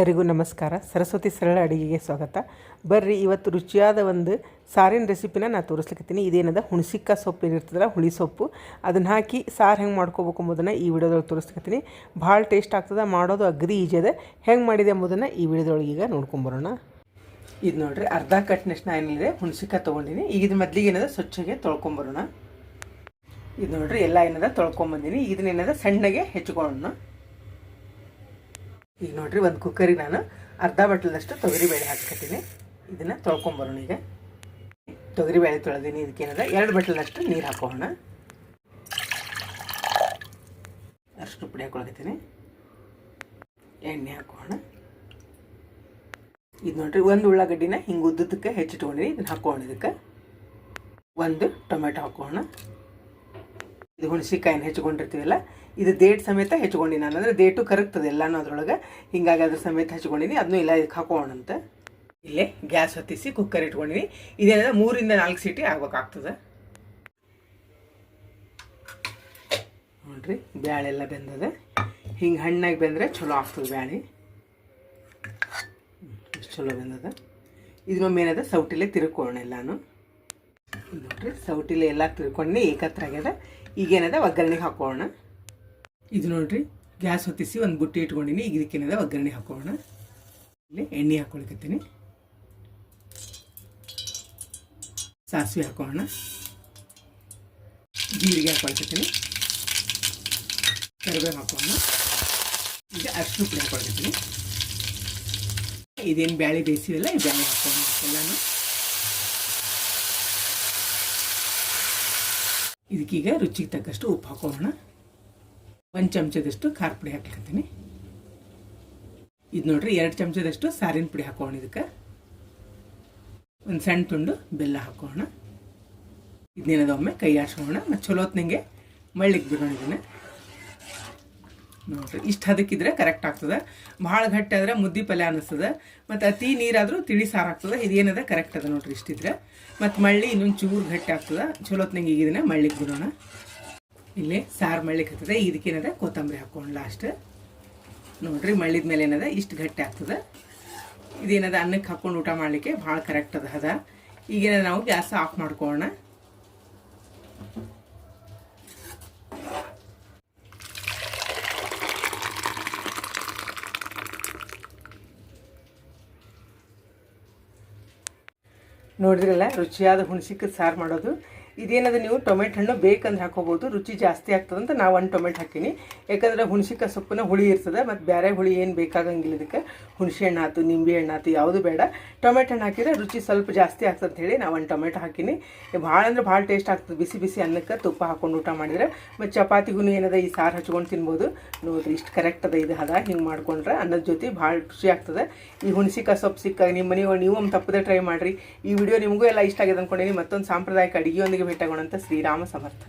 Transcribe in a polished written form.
ಎಲ್ಲರಿಗೂ ನಮಸ್ಕಾರ. ಸರಸ್ವತಿ ಸರಳ ಅಡುಗೆಗೆ ಸ್ವಾಗತ. ಬರ್ರಿ ಇವತ್ತು ರುಚಿಯಾದ ಒಂದು ಸಾರಿನ ರೆಸಿಪಿನ ನಾನು ತೋರಿಸ್ಲಿಕ್ಕತ್ತೀನಿ. ಇದೇನದ ಹುಣಸಿಕಾಯಿ ಸೊಪ್ಪು ಏನಿರ್ತದಲ್ಲ, ಹುಳಿ ಸೊಪ್ಪು, ಅದನ್ನು ಹಾಕಿ ಸಾರು ಹೆಂಗೆ ಮಾಡ್ಕೋಬೇಕು ಎಂಬುದನ್ನು ಈ ವಿಡಿಯೋದೊಳಗೆ ತೋರಿಸ್ಲಿಕ್ಕತ್ತೀನಿ. ಭಾಳ ಟೇಸ್ಟ್ ಆಗ್ತದೆ, ಮಾಡೋದು ಅಗ್ದಿ ಈಜಿ ಅದ. ಹೆಂಗೆ ಮಾಡಿದೆ ಎಂಬುದನ್ನು ಈ ವಿಡಿಯೋದೊಳಗೆ ಈಗ ನೋಡ್ಕೊಂಬರೋಣ. ಇದು ನೋಡಿರಿ, ಅರ್ಧ ಕಟ್ನಷ್ಟು ನಾನು ಏನಿದೆ ಹುಣಸಿಕಾಯಿ ತೊಗೊಂಡಿನಿ. ಈಗ ಇದು ಮೊದಲಿಗೆ ಏನದ ಸ್ವಚ್ಛಗೆ ತೊಳ್ಕೊಂಬರೋಣ. ಇದು ನೋಡಿರಿ, ಎಲ್ಲ ಏನದ ತೊಳ್ಕೊಂಬಂದಿನಿ. ಇದನ್ನೇನದ ಸಣ್ಣಗೆ ಹೆಚ್ಕೊಳ್ಳೋಣ. ಈಗ ನೋಡಿರಿ, ಒಂದು ಕುಕ್ಕರಿಗೆ ನಾನು ಅರ್ಧ ಬಟ್ಲದಷ್ಟು ತೊಗರಿಬೇಳೆ ಹಾಕ್ಕೊತೀನಿ. ಇದನ್ನು ತೊಳ್ಕೊಂಬರೋಣ. ಈಗ ತೊಗರಿಬೇಳೆ ತೊಳೆದೀನಿ. ಇದಕ್ಕೇನದ 2 ಬಟ್ಲದಷ್ಟು ನೀರು ಹಾಕೋಣ. ಅಷ್ಟು ಪುಡಿ ಹಾಕೊಳಕತ್ತೀನಿ. ಎಣ್ಣೆ ಹಾಕೋಣ. ಇದು ನೋಡಿರಿ, ಒಂದು ಉಳ್ಳಾಗಡ್ಡಿನ ಹಿಂಗೆ ಉದ್ದಕ್ಕೆ ಹೆಚ್ಚಿಟ್ಕೊಂಡಿನಿ. ಇದನ್ನು ಹಾಕೋಣ. ಇದಕ್ಕೆ ಒಂದು ಟೊಮೆಟೊ ಹಾಕೋಣ. ಇದು ಹುಣಸಿಕಾಯಿನ ಹೆಚ್ಕೊಂಡಿರ್ತೀವಲ್ಲ, ಇದು ಡೇಟ್ ಸಮೇತ ಹೆಚ್ಕೊಂಡಿ ನಾನು. ಅಂದರೆ ಡೇಟು ಕರಗ್ತದೆ ಎಲ್ಲನೂ ಅದರೊಳಗೆ, ಹಿಂಗಾಗಿ ಅದ್ರ ಸಮೇತ ಹೆಚ್ಕೊಂಡಿನಿ. ಅದನ್ನೂ ಇಲ್ಲ ಇದಕ್ಕೆ ಹಾಕೋಣಂತ. ಇಲ್ಲೇ ಗ್ಯಾಸ್ ಹೊತ್ತಿಸಿ ಕುಕ್ಕರ್ ಇಟ್ಕೊಂಡಿನಿ. ಇದೇನದ 3 ರಿಂದ 4 ಸೀಟಿ ಆಗ್ಬೇಕಾಗ್ತದೆ. ನೋಡಿರಿ, ಬ್ಯಾಳೆಲ್ಲ ಬೆಂದದ. ಹಿಂಗೆ ಹಣ್ಣಾಗಿ ಬೆಂದರೆ ಚಲೋ ಆಗ್ತದೆ ಬ್ಯಾಳೆ. ಚಲೋ ಬೆಂದದ. ಇದನ್ನೊಮ್ಮೆ ಏನದ ಸೌಟಿಲೆ ತಿರ್ಕೊಳ್ಳೋಣ ಎಲ್ಲಾನು. ನೋಡಿರಿ, ಸೌಟಿಲೆ ಎಲ್ಲ ತಿರ್ಕೊಂಡು ಏಕತ್ರ ಆಗ್ಯದ. ಈಗೇನದ ಒಗ್ಗರಣೆಗೆ ಹಾಕೋಣ. ಇದು ನೋಡಿರಿ, ಗ್ಯಾಸ್ ಹೊತ್ತಿಸಿ ಒಂದು ಬುಟ್ಟಿ ಇಟ್ಕೊಂಡಿನಿ. ಈಗ ಇದಕ್ಕೇನದ ಒಗ್ಗರಣೆ ಹಾಕೋಣ. ಇಲ್ಲಿ ಎಣ್ಣೆ ಹಾಕೊಳ್ಕತ್ತೀನಿ. ಸಾಸಿವೆ ಹಾಕೋಣ. ಜೀರಿಗೆ ಹಾಕೊಳ್ಕತ್ತೀನಿ. ಕರಿಬೇವು ಹಾಕೋಣ. ಈಗ ಅರಿಶಿನ ಪುಡಿ ಹಾಕೊಳ್ಕತ್ತೀನಿ. ಇದೇನು ಬ್ಯಾಳೆ ಬೇಯಿಸಿವಲ್ಲ, ಈ ಬ್ಯಾಳೆ ಹಾಕೋಣ ಎಲ್ಲಾನು. ಇದಕ್ಕೀಗ ರುಚಿಗೆ ತಕ್ಕಷ್ಟು ಉಪ್ಪು ಹಾಕೋಣ. 1 ಚಮಚದಷ್ಟು ಖಾರ ಪುಡಿ ಹಾಕ್ಲಿಕ್ಕತ್ತೀನಿ. ಇದು ನೋಡ್ರಿ, 2 ಚಮಚದಷ್ಟು ಸಾರಿನ ಪುಡಿ ಹಾಕೋಣ. ಇದಕ್ಕೆ ಒಂದು ಸಣ್ಣ ತುಂಡು ಬೆಲ್ಲ ಹಾಕೋಣ. ಇದನ್ನೇನದ ಒಮ್ಮೆ ಕೈ ಆಡ್ಸೋಣ. ಮತ್ತು ಚಲೋ ಹೊತ್ನಂಗೆ ಮಳ್ಳಿಗೆ ಬಿಡೋಣ. ಇದನ್ನು ನೋಡ್ರಿ, ಇಷ್ಟು ಹದಕ್ಕಿದ್ರೆ ಕರೆಕ್ಟ್ ಆಗ್ತದೆ. ಭಾಳ ಗಟ್ಟಿ ಆದ್ರೆ ಮುದ್ದೆ ಪಲ್ಯ ಅನ್ನಿಸ್ತದೆ. ಮತ್ತು ಅತಿ ನೀರಾದರೂ ತಿಳಿ ಸಾರು ಆಗ್ತದೆ. ಇದೇನದ ಕರೆಕ್ಟ್ ಅದ ನೋಡ್ರಿ. ಇಷ್ಟಿದ್ರೆ ಮತ್ತು ಮಳ್ಳಿ ಇನ್ನೊಂದು ಚೂರು ಗಟ್ಟಿ ಆಗ್ತದೆ. ಚಲೋ ಹೊತ್ನಂಗೆ ಈಗ ಇದನ್ನು ಮಳ್ಳಿಗೆ ಬಿಡೋಣ. ಇಲ್ಲಿ ಸಾರು ಮಳ್ಳಿಗೆ ಹತ್ತದೆ. ಇದಕ್ಕೇನದ ಕೊತ್ತಂಬರಿ ಹಾಕೋಣ ಲಾಸ್ಟ್. ನೋಡ್ರಿ, ಮಳ್ಳಿದ ಮೇಲೆ ಏನದ ಇಷ್ಟು ಗಟ್ಟಿ ಆಗ್ತದೆ. ಇದೇನದ ಅನ್ನಕ್ಕೆ ಹಾಕ್ಕೊಂಡು ಊಟ ಮಾಡಲಿಕ್ಕೆ ಭಾಳ ಕರೆಕ್ಟ್ ಅದ ಹದ. ಈಗೇನದ ನಾವು ಗ್ಯಾಸ್ ಆಫ್ ಮಾಡ್ಕೊಳ್ಳೋಣ. ನೋಡಿದ್ರಲ್ಲ, ರುಚಿಯಾದ ಹುಣಸಿಕಾಯಿ ಸಾರು ಮಾಡೋದು. ಇದೇನದು, ನೀವು ಟೊಮೆಟೊ ಹಣ್ಣು ಬೇಕಂದ್ರೆ ಹಾಕೋಬೋದು, ರುಚಿ ಜಾಸ್ತಿ ಆಗ್ತದಂತ ನಾವು 1 ಟೊಮೆಟೊ ಹಾಕೀನಿ. ಯಾಕಂದ್ರೆ ಹುಣಸಿಕಾಯಿ ಸೊಪ್ಪನ್ನ ಹುಳಿ ಇರ್ತದೆ. ಮತ್ತು ಬೇರೆ ಹುಳಿ ಏನು ಬೇಕಾಗಂಗಿಲ್ಲ ಇದಕ್ಕೆ. ಹುಣಸೆ ಹಣ್ಣು ಆಯ್ತು, ನಿಂಬೆ ಹಣ್ಣು ಆಯ್ತು, ಯಾವುದು ಬೇಡ. ಟೊಮೆಟೊ ಹಣ್ಣು ಹಾಕಿದ್ರೆ ರುಚಿ ಸ್ವಲ್ಪ ಜಾಸ್ತಿ ಆಗ್ತದೆ ಅಂತ ಹೇಳಿ ನಾವು 1 ಟೊಮೆಟೊ ಹಾಕೀನಿ. ಭಾಳ ಅಂದ್ರೆ ಭಾಳ ಟೇಸ್ಟ್ ಆಗ್ತದೆ. ಬಿಸಿ ಬಿಸಿ ಅನ್ನಕ್ಕೆ ತುಪ್ಪ ಹಾಕೊಂಡು ಊಟ ಮಾಡಿದ್ರೆ. ಮತ್ತು ಚಪಾತಿಗೂ ಏನದ ಈ ಸಾರು ಹಚ್ಕೊಂಡು ತಿನ್ಬೋದು. ನೋಡಿರಿ, ಇಷ್ಟು ಕರೆಕ್ಟ್ ಅದ. ಇದು ಹದ ಹಿಂಗೆ ಮಾಡ್ಕೊಂಡ್ರೆ ಅನ್ನದ ಜೊತೆ ಭಾಳ ರುಚಿ ಆಗ್ತದೆ. ಈ ಹುಣಸಿಕಾಯಿ ಸೊಪ್ಪು ಸಿಕ್ಕಾಗ ನಿಮ್ಮ ಮನೆಯೊಳಗೆ ನೀವು ಒಮ್ಮೆ ತಪ್ಪದೆ ಟ್ರೈ ಮಾಡಿರಿ. ಈ ವಿಡಿಯೋ ನಿಮಗೂ ಎಲ್ಲ ಇಷ್ಟ ಆಗಿದೆ ಅಂದ್ಕೊಂಡೀನಿ. ಮತ್ತೊಂದು ಸಾಂಪ್ರದಾಯಿಕ ಅಡುಗೆಯೊಂದಿಗೆ ಭೇಟಿಯಾಗೋಣ. ಶ್ರೀರಾಮ ಸಮರ್ಥ.